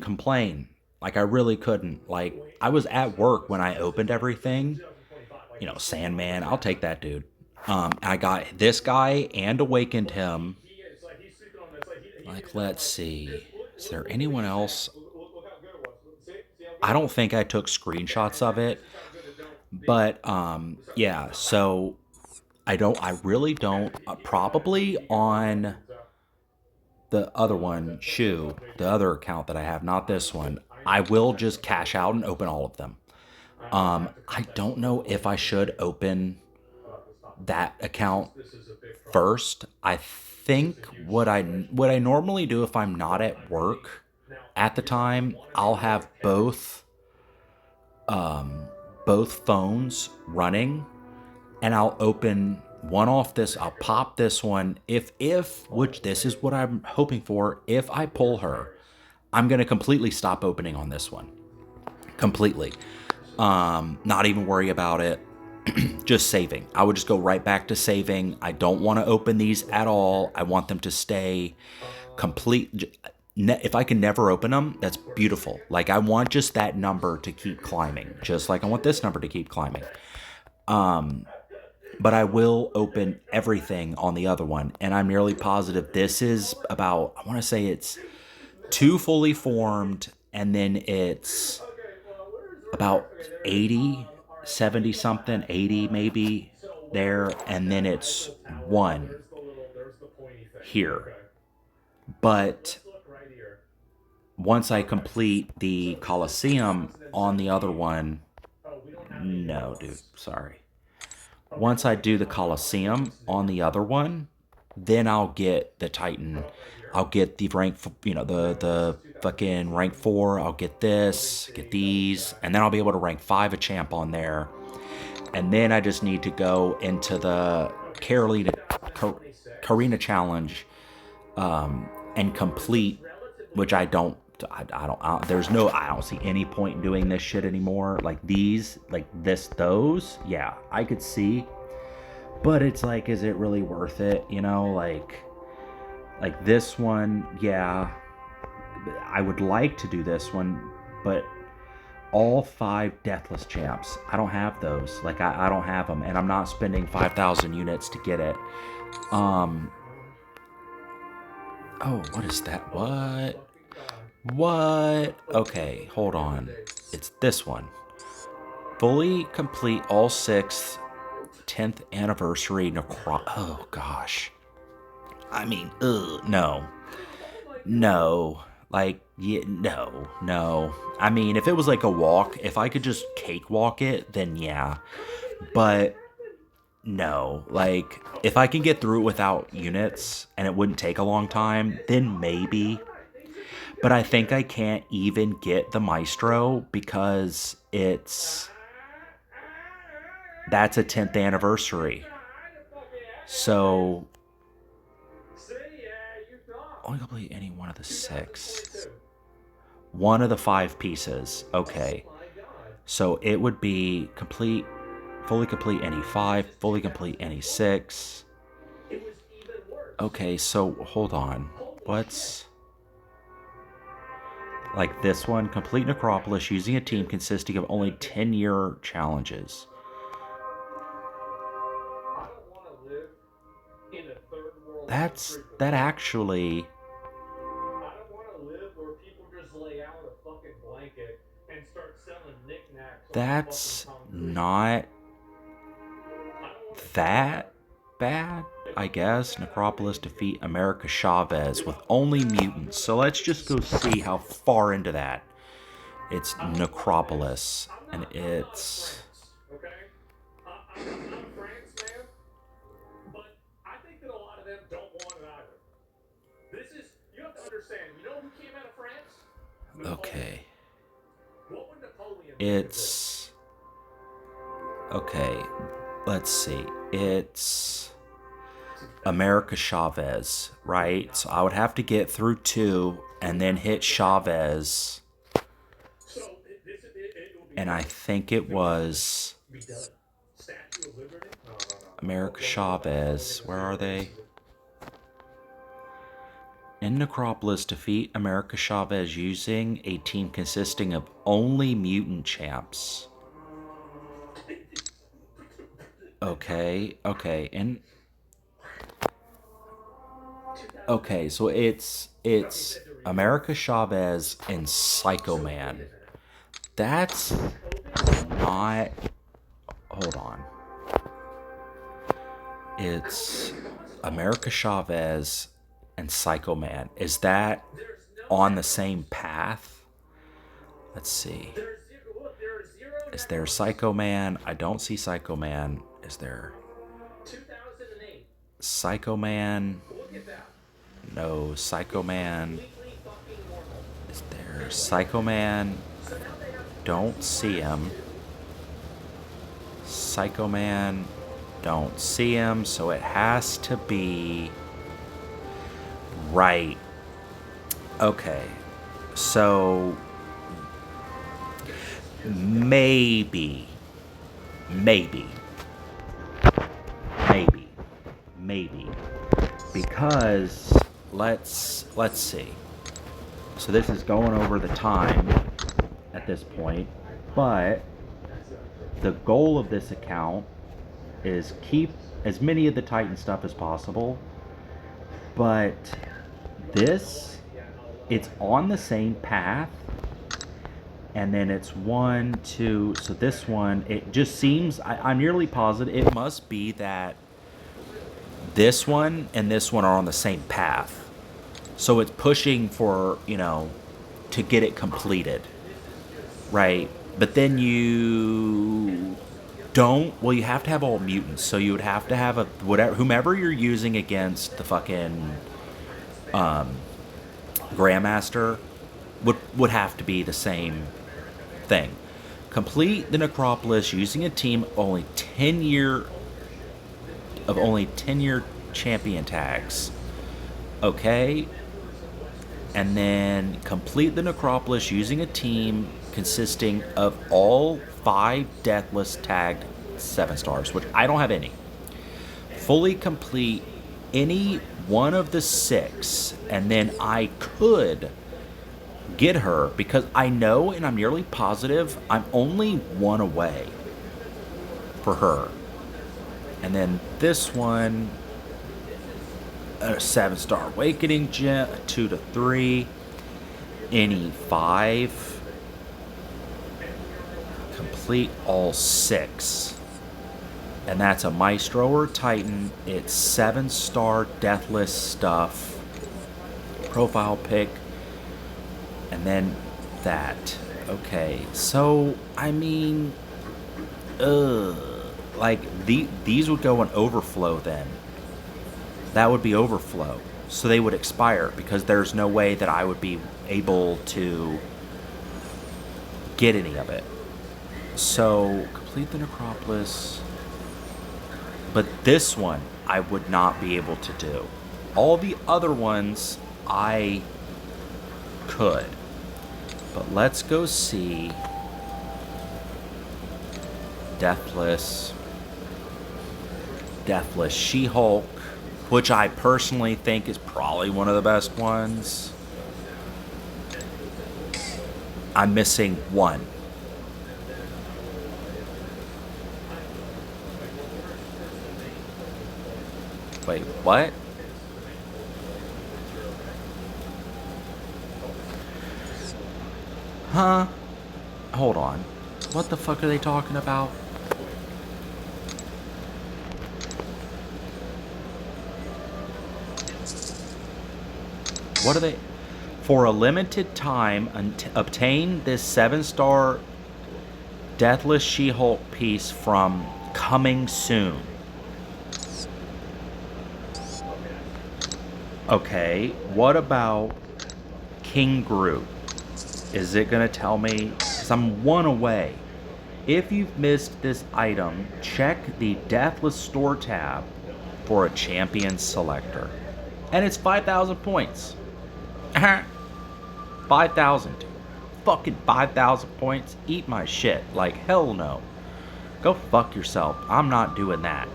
Speaker 1: complain. Like, I really couldn't. Like, I was at work when I opened everything. Sandman, I'll take that dude. I got this guy and awakened him. Like, let's see. Is there anyone else? I don't think I took screenshots of it, but yeah. So I really don't. Probably on the other one, the other account that I have, not this one. I will just cash out and open all of them. I don't know if I should open that account first. I think what I normally do if I'm not at work at the time, I'll have both phones running, and I'll open one off this. I'll pop this one. If which this is what I'm hoping for. If I pull her, I'm gonna completely stop opening on this one. Completely. Not even worry about it. Just saving. I would just go right back to saving. I don't want to open these at all. I want them to stay complete. If I can never open them, that's beautiful. Like, I want just that number to keep climbing, just like I want this number to keep climbing. But I will open everything on the other one, and I'm nearly positive this is about, I want to say it's two fully formed, and then it's about 80, 70 something, 80 maybe there, and then it's one here. But once I complete the Coliseum on the other one, no, dude, sorry. Once I do the Coliseum on the other one, then I'll get the Titan. I'll get the rank, the fucking rank 4. I'll get this, get these, and then I'll be able to rank 5 a champ on there. And then I just need to go into the Karina challenge and complete, which I don't see any point in doing this shit anymore. Like these, like those, yeah, I could see, but it's like, is it really worth it? Like this one, yeah, I would like to do this one, but all 5 deathless champs, I don't have those. Like, I don't have them, and I'm not spending 5,000 units to get it. Oh, what is that? What? Okay, hold on. It's this one. Fully complete all 6 10th anniversary Oh gosh. I mean, no. No. Like, yeah, no. I mean, if it was like a walk, if I could just cakewalk it, then yeah. But no. Like, if I can get through it without units and it wouldn't take a long time, then maybe. But I think I can't even get the Maestro because that's a 10th anniversary. So only complete any one of the 6. One of the 5 pieces. Okay. So it would be fully complete any 5, fully complete any 6. Okay, so hold on. What's like this one? Complete Necropolis using a team consisting of only 10-year challenges. That actually. That's not that bad, I guess. Necropolis defeat America Chavez with only mutants. So let's just go see how far into that. It's Necropolis, and it's. Okay. It's. Okay. Let's see. It's America Chavez, right? So I would have to get through 2 and then hit Chavez. And I think it was America Chavez. Where are they? In Necropolis, defeat America Chavez using a team consisting of only mutant champs. Okay, and okay, so it's America Chavez and Psycho Man. That's not... Hold on. It's America Chavez and Psycho Man. Is that on the same path? Let's see. Is there Psycho Man? I don't see Psycho Man. Is there Psycho Man? No, Psycho Man. Is there Psycho Man? Don't see him. Psycho Man. Don't see him. So it has to be... Right. Okay. So... Maybe. Because let's see. So this is going over the time at this point, but the goal of this account is keep as many of the Titan stuff as possible. But this, it's on the same path. And then it's 1, 2, so this one, it just seems, I'm nearly positive, it must be that this one and this one are on the same path. So it's pushing for, to get it completed, right? But then you you have to have all mutants, so you would have to have whomever you're using against the fucking Grandmaster would have to be the same thing. Complete the Necropolis using a team of only 10-year champion tags. Okay. And then complete the Necropolis using a team consisting of all 5 Deathless tagged 7 stars, which I don't have any. Fully complete any one of the 6, and then I could get her, because I know and I'm nearly positive I'm only 1 away for her. And then this one, a 7-star awakening gem, 2 to 3, any 5, complete all 6, and that's a Maestro or Titan. It's 7-star deathless stuff, profile pick. And then that. Okay, so, I mean, like, these would go in overflow then. That would be overflow. So they would expire, because there's no way that I would be able to get any of it. So, complete the Necropolis. But this one, I would not be able to do. All the other ones, I could. But let's go see Deathless She-Hulk, which I personally think is probably one of the best ones. I'm missing 1. Wait, what? Huh? Hold on. What the fuck are they talking about? What are they? For a limited time, obtain this 7-star Deathless She-Hulk piece from Coming Soon. Okay, what about King Groot? Is it going to tell me? Because I'm 1 away. If you've missed this item, check the Deathless Store tab for a champion selector. And it's 5,000 points. 5,000. Fucking 5,000 points? Eat my shit. Like, hell no. Go fuck yourself. I'm not doing that.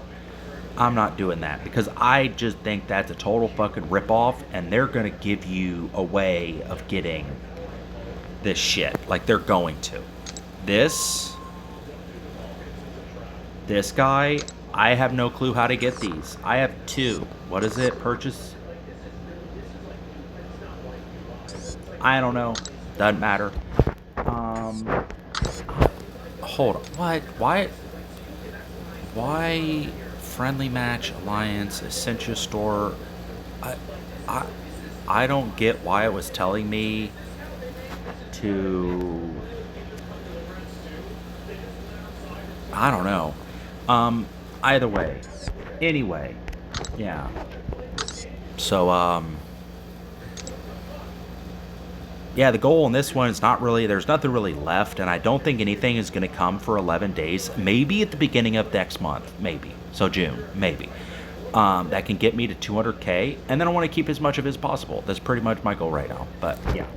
Speaker 1: I'm not doing that, because I just think that's a total fucking ripoff, and they're going to give you a way of getting this shit. Like, they're going to. This guy, I have no clue how to get these. I have 2. What is it? Purchase? I don't know. Doesn't matter. Hold on. What? Why friendly match alliance Essentia store? I I I don't get why it was telling me to. I don't know. Either way. Anyway, yeah. So yeah, the goal in this one is not really, there's nothing really left, and I don't think anything is going to come for 11 days. Maybe at the beginning of next month, maybe. So June, maybe. That can get me to 200K, and then I want to keep as much of it as possible. That's pretty much my goal right now. But yeah.